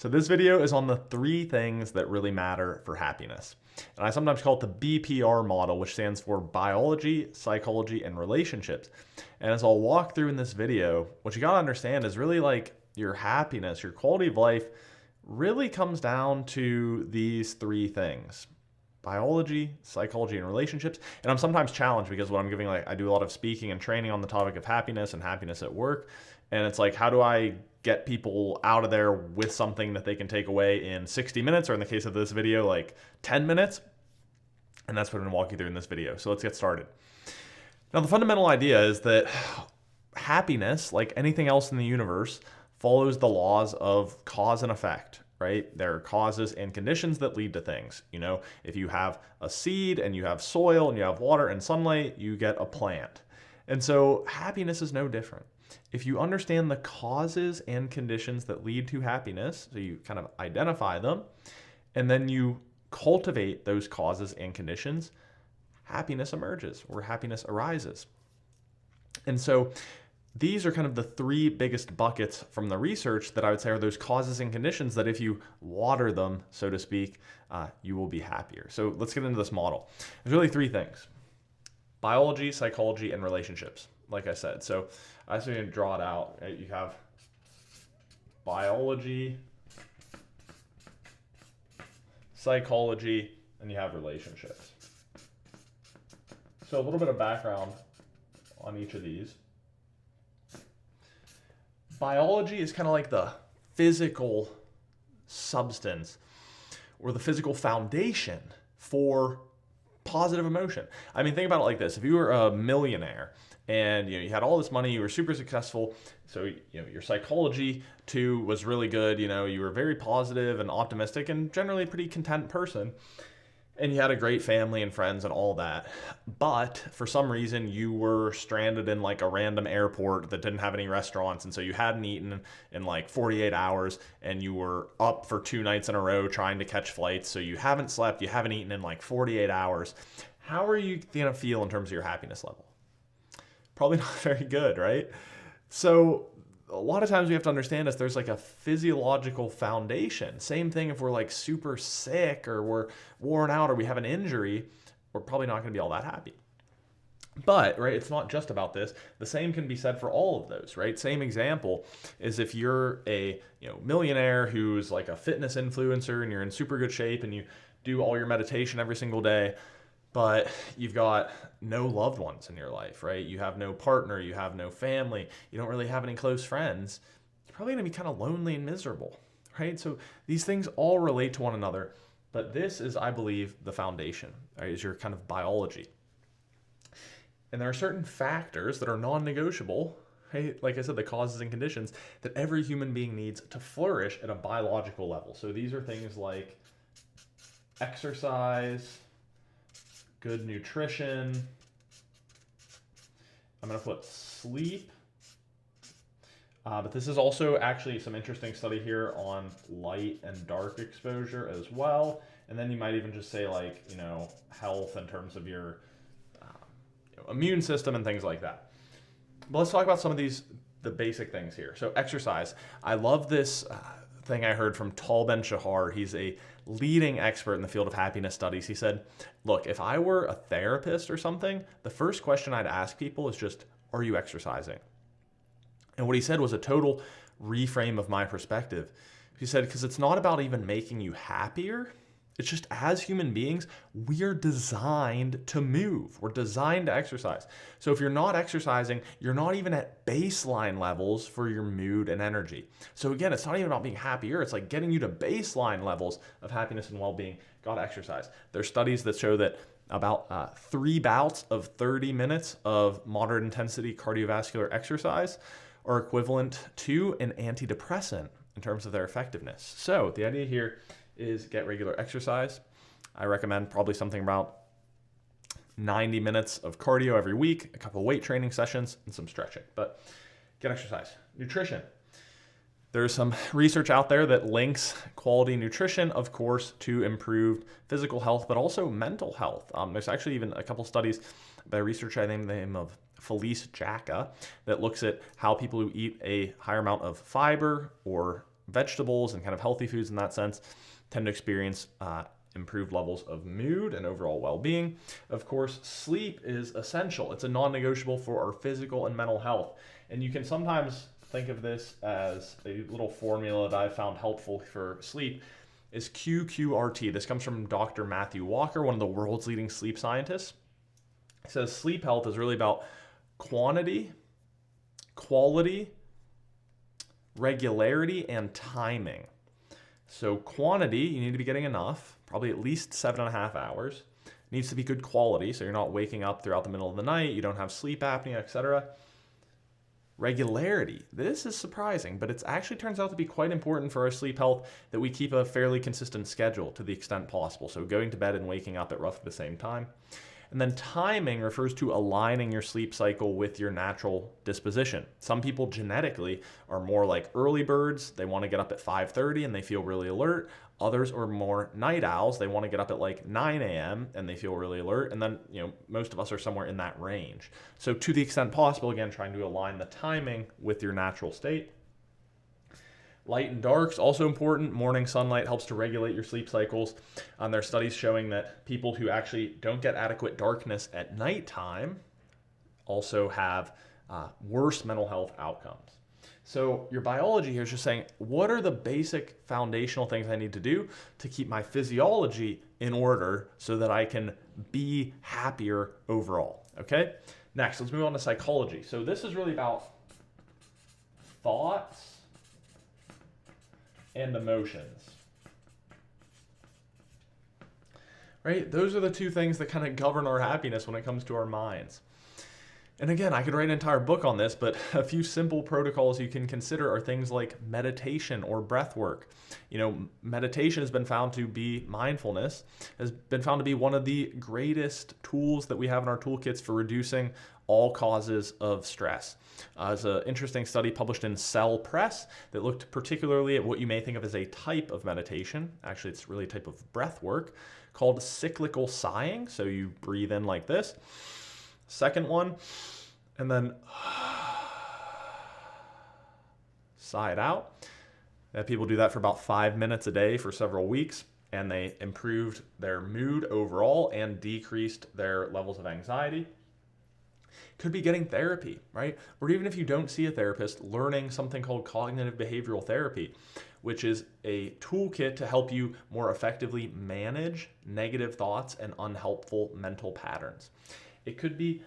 So this video is on the 3 things that really matter for happiness. And I sometimes call it the BPR model, which stands for biology, psychology, and relationships. And as I'll walk through in this video, what you gotta understand is really like your happiness, your quality of life really comes down to these 3 things. Biology, psychology, and relationships. And I'm sometimes challenged because when I'm giving, I do a lot of speaking and training on the topic of happiness and happiness at work. And it's like, how do I get people out of there with something that they can take away in 60 minutes, or in the case of this video, like 10 minutes? And that's what I'm gonna walk you through in this video. So let's get started. Now, the fundamental idea is that happiness, like anything else in the universe, follows the laws of cause and effect, right? There are causes and conditions that lead to things. You know, if you have a seed and you have soil and you have water and sunlight, you get a plant. And so happiness is no different. If you understand the causes and conditions that lead to happiness, so you kind of identify them, and then you cultivate those causes and conditions, happiness emerges, or happiness arises. And so these are kind of the 3 biggest buckets from the research that I would say are those causes and conditions that if you water them, so to speak, you will be happier. So let's get into this model. There's really 3 things: biology, psychology, and relationships, like I said. So I just need to draw it out. You have biology, psychology, and you have relationships. So a little bit of background on each of these. Biology is kind of like the physical substance or the physical foundation for positive emotion. I mean, think about it like this. If you were a millionaire and you had all this money, you were super successful, so your psychology too was really good, you were very positive and optimistic and generally a pretty content person, and you had a great family and friends and all that, but for some reason you were stranded in like a random airport that didn't have any restaurants, and so you hadn't eaten in like 48 hours, and you were up for 2 nights in a row trying to catch flights, so you haven't slept, you haven't eaten in like 48 hours. How are you gonna feel in terms of your happiness level? Probably not very good, right? So a lot of times we have to understand is there's like a physiological foundation. Same thing if we're like super sick or we're worn out or we have an injury, we're probably not going to be all that happy. But, right, it's not just about this. The same can be said for all of those, right? Same example is if you're a millionaire who's like a fitness influencer and you're in super good shape and you do all your meditation every single day, but you've got no loved ones in your life, right? You have no partner, you have no family, you don't really have any close friends. You're probably gonna be kind of lonely and miserable, right? So these things all relate to one another, but this is, I believe, the foundation, right? Is your kind of biology. And there are certain factors that are non-negotiable, right? Like I said, the causes and conditions that every human being needs to flourish at a biological level. So these are things like exercise, good nutrition. I'm going to put sleep. But this is also actually some interesting study here on light and dark exposure as well. And then you might even just say health in terms of your immune system and things like that. But let's talk about some of the basic things here. So exercise. I love this thing I heard from Tal Ben-Shahar. He's a leading expert in the field of happiness studies. He said, look, if I were a therapist or something, the first question I'd ask people is just, are you exercising? And what he said was a total reframe of my perspective. He said, because it's not about even making you happier. It's just, as human beings, we are designed to move. We're designed to exercise. So if you're not exercising, you're not even at baseline levels for your mood and energy. So again, it's not even about being happier. It's like getting you to baseline levels of happiness and well-being. Gotta exercise. There's studies that show that about 3 bouts of 30 minutes of moderate intensity cardiovascular exercise are equivalent to an antidepressant in terms of their effectiveness. So the idea here is get regular exercise. I recommend probably something about 90 minutes of cardio every week, a couple of weight training sessions, and some stretching. But get exercise. Nutrition. There's some research out there that links quality nutrition, of course, to improved physical health, but also mental health. There's actually even a couple studies by a researcher I named the name of Felice Jacka that looks at how people who eat a higher amount of fiber or vegetables and kind of healthy foods in that sense tend to experience improved levels of mood and overall well-being. Of course, sleep is essential. It's a non-negotiable for our physical and mental health. And you can sometimes think of this as a little formula that I've found helpful for sleep is QQRT. This comes from Dr. Matthew Walker, one of the world's leading sleep scientists. He says sleep health is really about quantity, quality, regularity, and timing. So quantity, you need to be getting enough, probably at least 7.5 hours. It needs to be good quality, so you're not waking up throughout the middle of the night, you don't have sleep apnea, etc. Regularity, this is surprising, but it actually turns out to be quite important for our sleep health that we keep a fairly consistent schedule to the extent possible. So going to bed and waking up at roughly the same time. And then timing refers to aligning your sleep cycle with your natural disposition. Some people genetically are more like early birds. They want to get up at 5:30 and they feel really alert. Others are more night owls. They want to get up at like 9 a.m. and they feel really alert. And then, most of us are somewhere in that range. So to the extent possible, again, trying to align the timing with your natural state. Light and dark is also important. Morning sunlight helps to regulate your sleep cycles. There are studies showing that people who actually don't get adequate darkness at nighttime also have worse mental health outcomes. So your biology here is just saying, what are the basic foundational things I need to do to keep my physiology in order so that I can be happier overall? Okay? Next, let's move on to psychology. So this is really about thoughts and emotions. Right? Those are the two things that kind of govern our happiness when it comes to our minds. And again, I could write an entire book on this, but a few simple protocols you can consider are things like meditation or breath work. Meditation has been found to be mindfulness, has been found to be one of the greatest tools that we have in our toolkits for reducing all causes of stress. There's an interesting study published in Cell Press that looked particularly at what you may think of as a type of meditation. Actually, it's really a type of breath work called cyclical sighing. So you breathe in like this. Second one, and then sigh it out. People do that for about 5 minutes a day for several weeks, and they improved their mood overall and decreased their levels of anxiety. Could be getting therapy, right? Or even if you don't see a therapist, learning something called cognitive behavioral therapy, which is a toolkit to help you more effectively manage negative thoughts and unhelpful mental patterns. It could be,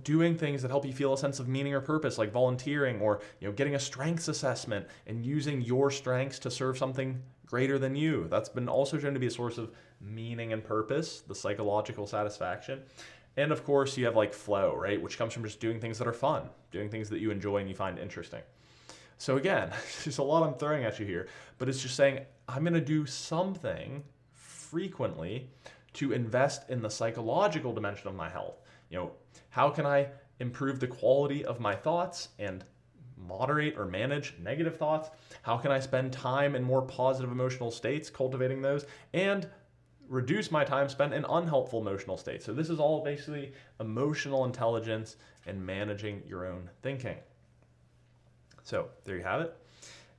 doing things that help you feel a sense of meaning or purpose, like volunteering or, getting a strengths assessment and using your strengths to serve something greater than you. That's been also shown to be a source of meaning and purpose, the psychological satisfaction. And of course, you have like flow, right? Which comes from just doing things that are fun, doing things that you enjoy and you find interesting. So again, there's a lot I'm throwing at you here, but it's just saying, I'm going to do something frequently to invest in the psychological dimension of my health. How can I improve the quality of my thoughts and moderate or manage negative thoughts? How can I spend time in more positive emotional states, cultivating those, and reduce my time spent in unhelpful emotional states? So this is all basically emotional intelligence and managing your own thinking. So there you have it.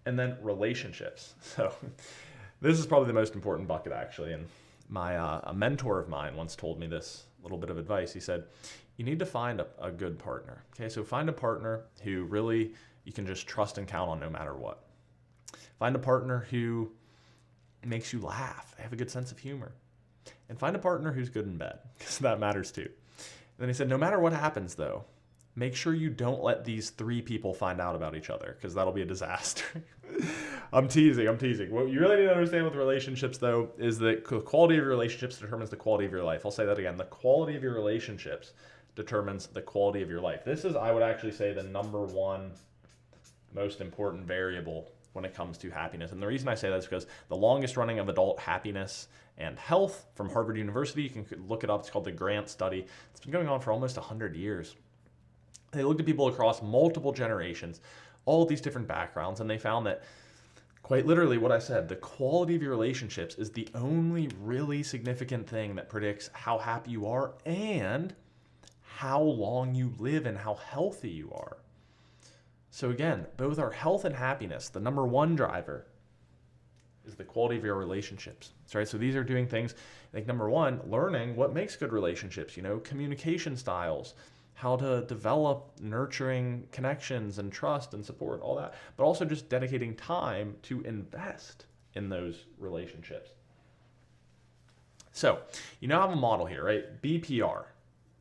And then relationships. So this is probably the most important bucket, actually. And a mentor of mine once told me this little bit of advice. He said, you need to find a good partner. Okay, so find a partner who really you can just trust and count on no matter what. Find a partner who makes you laugh, have a good sense of humor. And find a partner who's good in bed, because that matters too. And then he said, no matter what happens though, make sure you don't let these 3 people find out about each other, because that'll be a disaster. I'm teasing. What you really need to understand with relationships, though, is that the quality of your relationships determines the quality of your life. I'll say that again. The quality of your relationships determines the quality of your life. This is, I would actually say, the number one most important variable when it comes to happiness. And the reason I say that is because the longest running of adult happiness and health from Harvard University, you can look it up. It's called the Grant Study. It's been going on for almost 100 years. They looked at people across multiple generations, all these different backgrounds, and they found that quite literally what I said, the quality of your relationships is the only really significant thing that predicts how happy you are and how long you live and how healthy you are. So again, both our health and happiness, the number one driver is the quality of your relationships. Right? So these are doing things like number one, learning what makes good relationships, communication styles, how to develop nurturing connections and trust and support, all that, but also just dedicating time to invest in those relationships. So you now have a model here, right? BPR.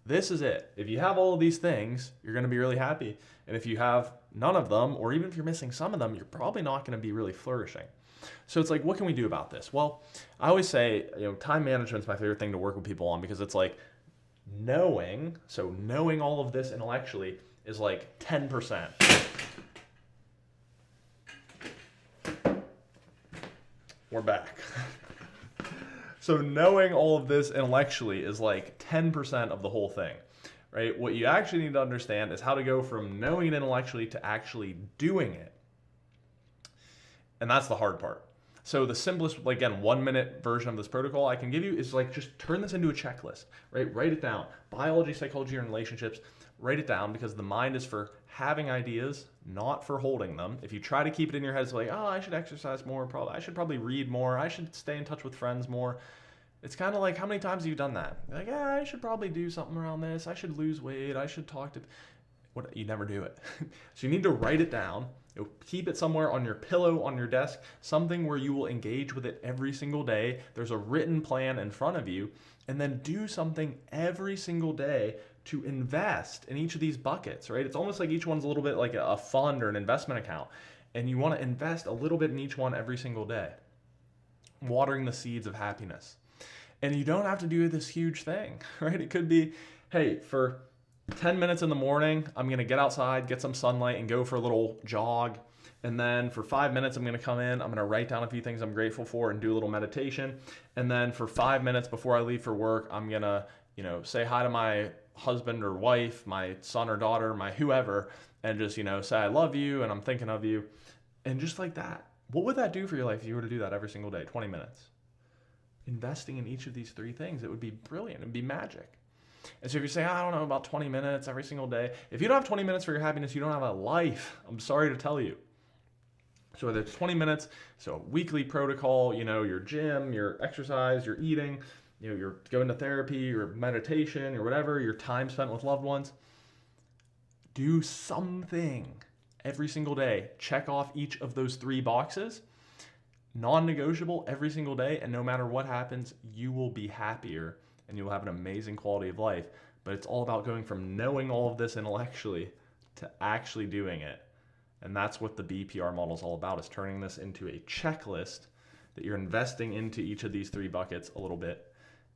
This is it. If you have all of these things, you're going to be really happy. And if you have none of them, or even if you're missing some of them, you're probably not going to be really flourishing. So it's like, what can we do about this? Well, I always say, time management is my favorite thing to work with people on, because it's like knowing all of this intellectually is like 10%. We're back. So knowing all of this intellectually is like 10% of the whole thing, right? What you actually need to understand is how to go from knowing it intellectually to actually doing it. And that's the hard part. So the simplest, again, 1-minute version of this protocol I can give you is like, just turn this into a checklist, right? Write it down. Biology, psychology, and relationships, write it down, because the mind is for having ideas, not for holding them. If you try to keep it in your head, it's like, oh, I should exercise more, I should probably read more, I should stay in touch with friends more. It's kind of like, how many times have you done that? You're like, yeah, I should probably do something around this, I should lose weight, I should talk to... What, you never do it. So you need to write it down. Keep it somewhere on your pillow, on your desk, something where you will engage with it every single day. There's a written plan in front of you, and then do something every single day to invest in each of these buckets, right? It's almost like each one's a little bit like a fund or an investment account, and you want to invest a little bit in each one every single day, watering the seeds of happiness. And you don't have to do this huge thing, right? It could be, hey, for 10 minutes in the morning, I'm going to get outside, get some sunlight, and go for a little jog. And then for 5 minutes, I'm going to come in, I'm going to write down a few things I'm grateful for and do a little meditation. And then for 5 minutes before I leave for work, I'm going to, say hi to my husband or wife, my son or daughter, my whoever, and just, say I love you and I'm thinking of you. And just like that. What would that do for your life if you were to do that every single day, 20 minutes? Investing in each of these three things, it would be brilliant. It would be magic. And so if you say, I don't know, about 20 minutes every single day, if you don't have 20 minutes for your happiness, you don't have a life. I'm sorry to tell you. So whether it's 20 minutes, so a weekly protocol, your gym, your exercise, your eating, you're going to therapy, your meditation, or whatever, your time spent with loved ones, do something every single day. Check off each of those 3 boxes, non-negotiable every single day, and no matter what happens, you will be happier and you'll have an amazing quality of life. But it's all about going from knowing all of this intellectually to actually doing it. And that's what the BPR model is all about, is turning this into a checklist that you're investing into each of these 3 buckets a little bit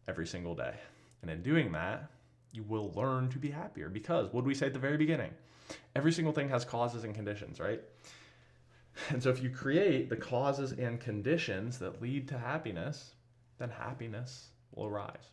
every single day. And in doing that, you will learn to be happier, because what did we say at the very beginning? Every single thing has causes and conditions, right? And so if you create the causes and conditions that lead to happiness, then happiness will arise.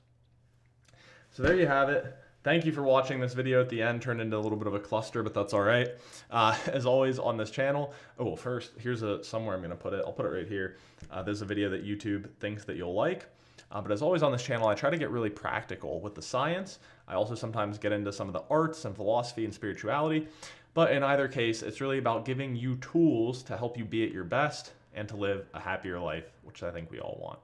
So there you have it. Thank you for watching this video. At the end turned into a little bit of a cluster, but that's all right. As always on this channel, well, first, here's somewhere I'm going to put it. I'll put it right here. There's a video that YouTube thinks that you'll like. But as always on this channel, I try to get really practical with the science. I also sometimes get into some of the arts and philosophy and spirituality. But in either case, it's really about giving you tools to help you be at your best and to live a happier life, which I think we all want.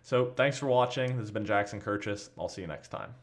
So thanks for watching. This has been Jackson Kirchis. I'll see you next time.